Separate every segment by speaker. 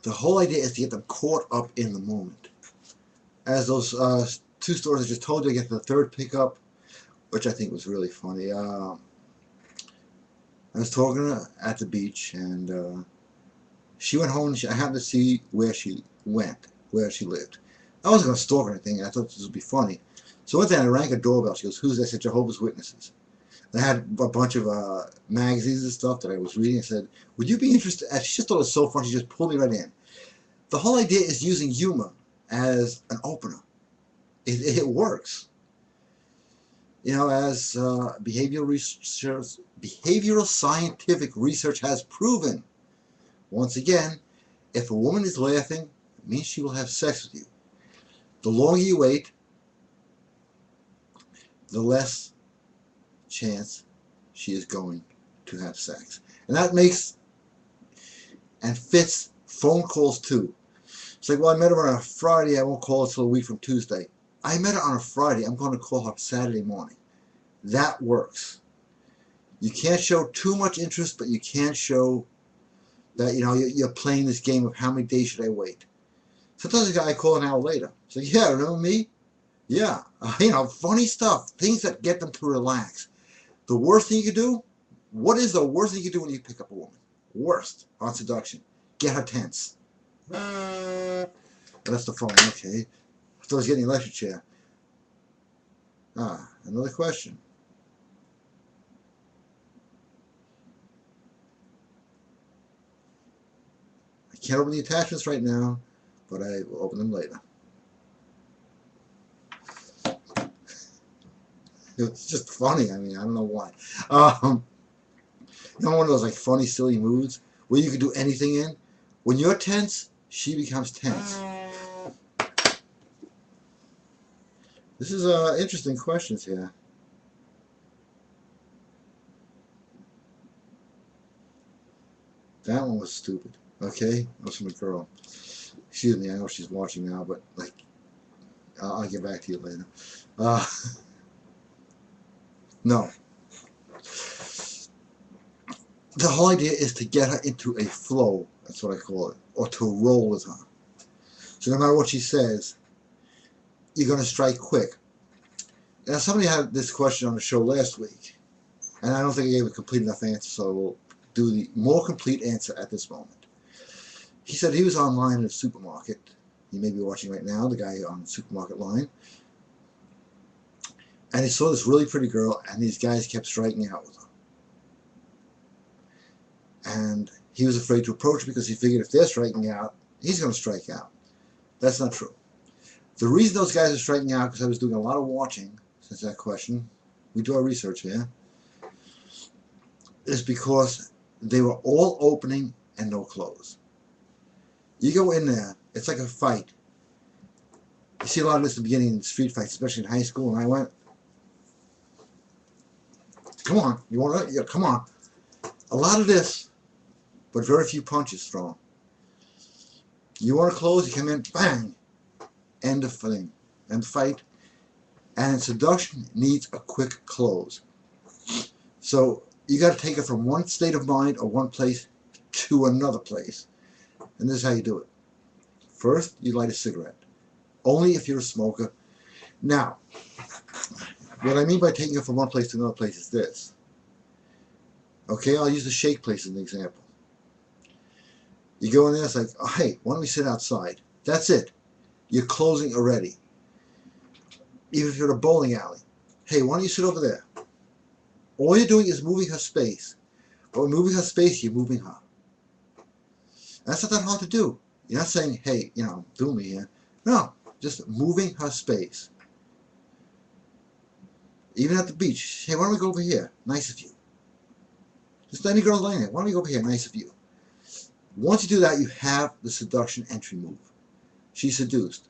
Speaker 1: The whole idea is to get them caught up in the moment. As those two stories I just told you, I get to the third pickup, which I think was really funny. I was talking to her at the beach, and she went home, and I happened to see where she went, where she lived. I wasn't going to stalk her or anything. I thought this would be funny. So one day I rang a doorbell. She goes, "Who's that?" I said, "Jehovah's Witnesses." And I had a bunch of magazines and stuff that I was reading. I said, "Would you be interested?" And she just thought it was so funny. She just pulled me right in. The whole idea is using humor as an opener. It works. You know, as behavioral scientific research has proven. Once again, if a woman is laughing, it means she will have sex with you. The longer you wait, the less chance she is going to have sex. And that makes and fits phone calls too. It's like, well, I met her on a Friday, I won't call her till a week from Tuesday. I met her on a Friday, I'm going to call her Saturday morning. That works. You can't show too much interest, but you can show that, you know, you're playing this game of how many days should I wait. Sometimes a guy I call an hour later. So, yeah, remember me? Yeah. You know, funny stuff. Things that get them to relax. The worst thing you can do? What is the worst thing you can do when you pick up a woman? Worst on seduction. Get her tense. That's the phone. Okay. I thought I was getting an electric chair. Another question. I can't open the attachments right now, but I will open them later. It's just funny. I mean, I don't know why. You know, one of those like funny, silly moods where you can do anything in. When you're tense, she becomes tense. This is interesting questions here. That one was stupid. Okay, that was from a girl. Excuse me, I know she's watching now, but like, I'll get back to you later. No. The whole idea is to get her into a flow, that's what I call it, or to roll with her. So no matter what she says, you're going to strike quick. Now somebody had this question on the show last week, and I don't think I gave a complete enough answer, so we'll do the more complete answer at this moment. He said he was online in a supermarket. He may be watching right now, the guy on the supermarket line. And he saw this really pretty girl, and these guys kept striking out with her. And he was afraid to approach her because he figured if they're striking out, he's going to strike out. That's not true. The reason those guys are striking out, because I was doing a lot of watching since that question, we do our research here, is because they were all opening and no close. You go in there, it's like a fight. You see a lot of this at the beginning in street fights, especially in high school, and I went, come on, you want to, yeah, come on. A lot of this, but very few punches thrown. You want to close, you come in, bang, end of thing, end of fight. And seduction needs a quick close. So you got to take it from one state of mind or one place to another place. And this is how you do it. First, you light a cigarette. Only if you're a smoker. Now, what I mean by taking it from one place to another place is this. Okay, I'll use the shake place as an example. You go in there, it's like, oh, hey, why don't we sit outside? That's it. You're closing already. Even if you're at a bowling alley. Hey, why don't you sit over there? All you're doing is moving her space. But when moving her space, you're moving her. That's not that hard to do. You're not saying, hey, you know, do me here. No, just moving her space. Even at the beach. Hey, why don't we go over here? Nice of you. Just any girl laying there. Why don't we go over here? Nice of you. Once you do that, you have the seduction entry move. She's seduced.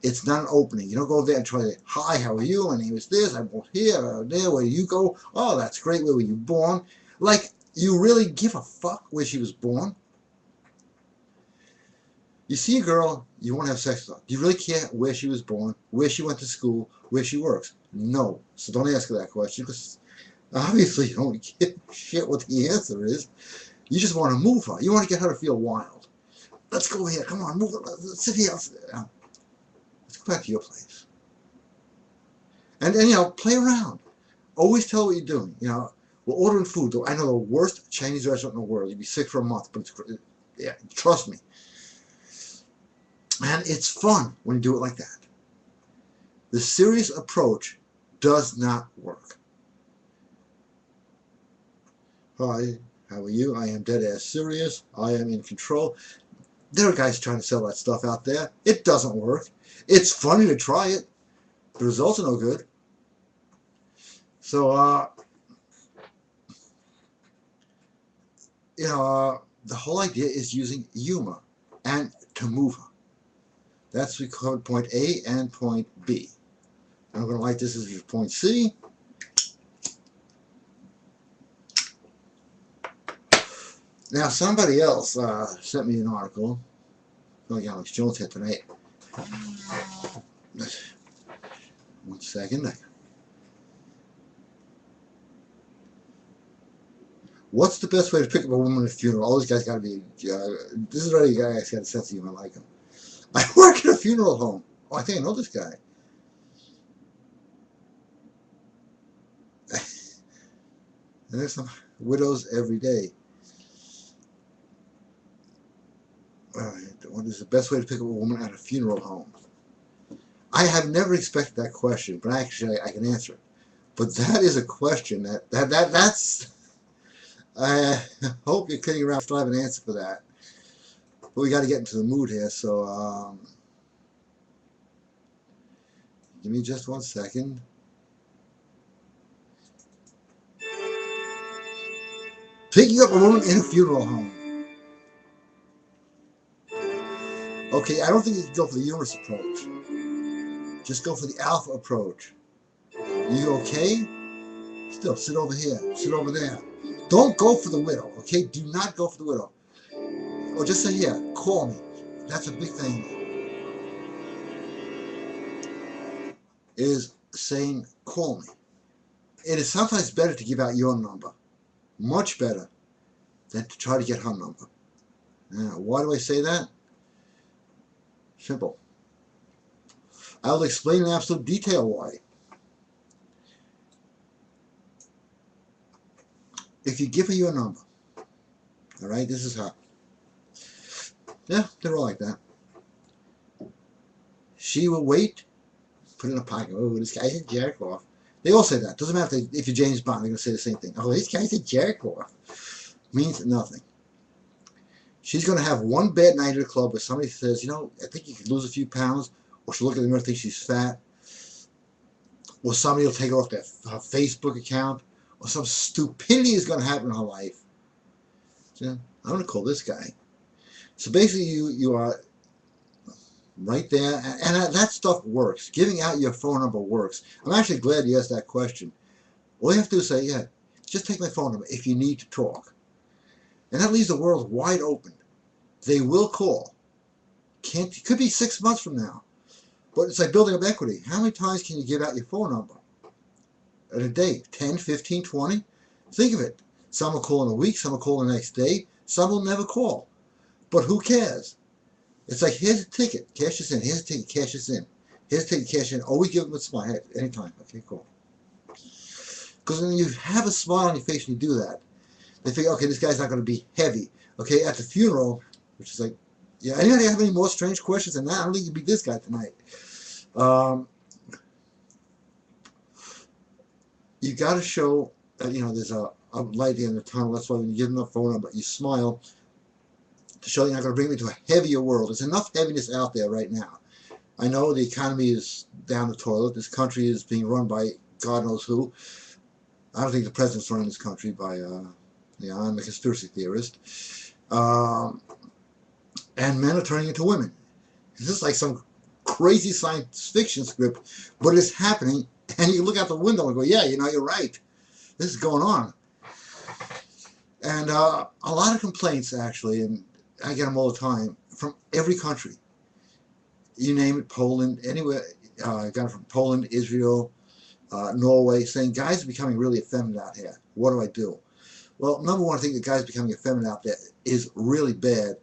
Speaker 1: It's not an opening. You don't go there and try to say, hi, how are you? My name is this. I moved here, there. Where do you go? Oh, that's great. Where were you born? Like, you really give a fuck where she was born? You see a girl, you want to have sex with her. Do you really care where she was born, where she went to school, where she works? No. So don't ask her that question, because obviously you don't give a shit what the answer is. You just want to move her. You want to get her to feel wild. Let's go over here. Come on, move. Let's sit here. Let's go back to your place. And you know, play around. Always tell what you're doing. You know, we're ordering food. I know the worst Chinese restaurant in the world. You'd be sick for a month, but yeah, trust me. And it's fun when you do it like that. The serious approach does not work. Hi, how are you? I am dead ass serious. I am in control. There are guys trying to sell that stuff out there. It doesn't work. It's funny to try it. The results are no good. So, you know, the whole idea is using humor and to move her. That's we call point A and point B. I'm going to write this as point C. Now, somebody else sent me an article. Oh, Alex Jones here tonight. 1 second. What's the best way to pick up a woman at a funeral? All these guys got to be. This is already a guy that's got a sense of humor. I like him. I work at a funeral home. Oh, I think I know this guy. And there's some widows every day. What is the best way to pick up a woman at a funeral home? I have never expected that question, but actually I can answer it. But that is a question that's. I hope you're kidding around. I still have an answer for that. But we got to get into the mood here, so give me just 1 second. Picking up a woman in a funeral home. Okay, I don't think you can go for the humorous approach. Just go for the alpha approach. You okay? Still, sit over here. Sit over there. Don't go for the widow, okay? Do not go for the widow. Or just say, here, call me. That's a big thing. Is saying, call me. It is sometimes better to give out your number. Much better than to try to get her number. Now, why do I say that? Simple. I will explain in absolute detail why. If you give her your number, all right, this is how. Yeah, they're all like that. She will wait, put it in a pocket. Oh, this guy's a jerk off. They all say that. Doesn't matter if you're James Bond, they're going to say the same thing. Oh, this guy's a jerk off. Means nothing. She's going to have one bad night at a club where somebody says, you know, I think you could lose a few pounds, or she'll look at the mirror and think she's fat, or somebody will take her off her Facebook account, or some stupidity is going to happen in her life. So, I'm going to call this guy. So basically, you are right there, and that stuff works. Giving out your phone number works. I'm actually glad you asked that question. All you have to do is say, yeah, just take my phone number if you need to talk. And that leaves the world wide open. They will call. It could be 6 months from now. But it's like building up equity. How many times can you give out your phone number? In a day? 10, 15, 20? Think of it. Some will call in a week, some will call the next day, some will never call. But who cares? It's like, here's a ticket, cash this in. Here's a ticket, cash this in. Here's a ticket, cash in. Always give them a smile. Hey, anytime. Okay, cool. Because when you have a smile on your face and you do that, they figure, okay, this guy's not going to be heavy. Okay, at the funeral, which is like, yeah, anybody have any more strange questions than that? I don't think you'd be this guy tonight. You got to show that, you know, there's a light in the tunnel. That's why when you give them a phone number, you smile to show you're not going to bring me to a heavier world. There's enough heaviness out there right now. I know the economy is down the toilet. This country is being run by God knows who. I don't think the president's running this country by, yeah, I'm a conspiracy theorist. And men are turning into women. This is like some crazy science fiction script, but it's happening, and you look out the window and go, yeah, you know, you're right. This is going on. And a lot of complaints, actually, and I get them all the time, from every country. You name it, Poland, anywhere. I got it from Poland, Israel, Norway, saying guys are becoming really effeminate out here. What do I do? Well, number one, I think that guys becoming effeminate out there is really bad.